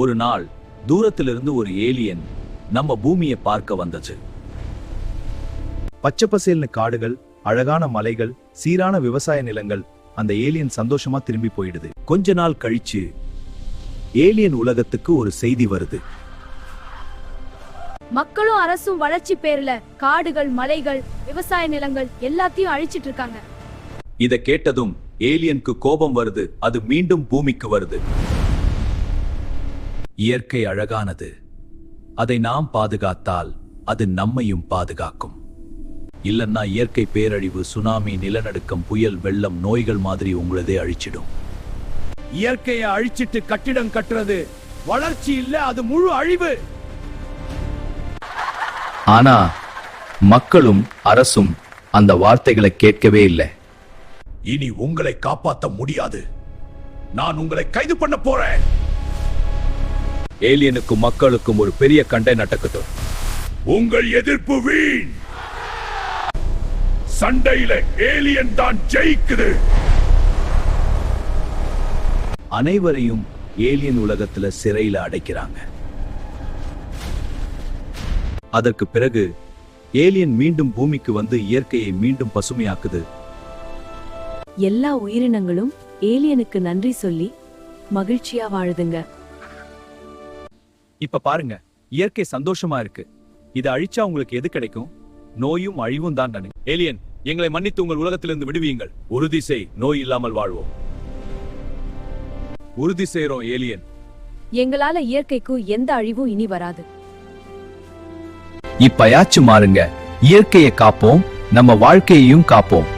ஒரு நாள் தூரத்திலிருந்து ஒரு ஏலியன் நம்ம பூமியை பார்க்க வந்தது. பச்சை பசேல்னு காடுகள், அழகான மலைகள், சீரான விவசாய நிலங்கள். அந்த ஏலியன் சந்தோஷமா திரும்பி போயிடுது. கொஞ்ச நாள் கழிச்சு ஏலியன் உலகத்துக்கு ஒரு செய்தி வருது. மக்களும் அரசும் வளர்ச்சி பேர்ல காடுகள், மலைகள், விவசாய நிலங்கள் எல்லாத்தையும் அழிச்சிட்டு இருக்காங்க. இத கேட்டதும் ஏலியனுக்கு கோபம் வருது. அது மீண்டும் பூமிக்கு வருது. இயற்கை அழகானது. அதை நாம் பாதுகாத்தால் அது நம்மையும் பாதுகாக்கும். இல்லன்னா இயற்கை பேரழிவு, சுனாமி, நிலநடுக்கம், புயல், வெள்ளம், நோய்கள் மாதிரி உங்களதே அழிச்சிடும். இயற்கையை அழிச்சிட்டு கட்டிடம் கட்டுறது வளர்ச்சி இல்ல, அது முழு அழிவு. ஆனா மக்களும் அரசும் அந்த வார்த்தைகளை கேட்கவே இல்லை. இனி உங்களை காப்பாற்ற முடியாது. நான் உங்களை கைது பண்ண போறேன். ஏலியனுக்கும் மக்களுக்கும் ஒரு பெரிய கண்டை நடக்கட்டும். உங்கள் எதிர்ப்பு வீண். சண்டையில ஏலியன் தான் ஜெயிக்குது. அனைவரையும் ஏலியன் உலகத்துல சிறையில அடைக்கிறாங்க. அதற்கு பிறகு ஏலியன் மீண்டும் பூமிக்கு வந்து இயற்கையை மீண்டும் பசுமையாக்குது. எல்லா உயிரினங்களும் ஏலியனுக்கு நன்றி சொல்லி மகிழ்ச்சியா வாழுதுங்க. இப்ப பாருங்க, இயற்கை சந்தோஷமா இருக்கு. இதை அழிச்சா உங்களுக்கு எது கிடைக்கும்? நோயும் அழிவும் தான். ஏலியன், எங்களை மன்னித்து உங்கள் உலகத்திலிருந்து விடுவீங்கள். உறுதி செய், நோய் இல்லாமல் வாழ்வோம். உறுதி செய்றோம் ஏலியன். எங்களால இயற்கைக்கு எந்த அழிவும் இனி வராது. இப்பயாச்சும் மாறுங்க. இயற்கையை காப்போம், நம்ம வாழ்க்கையையும் காப்போம்.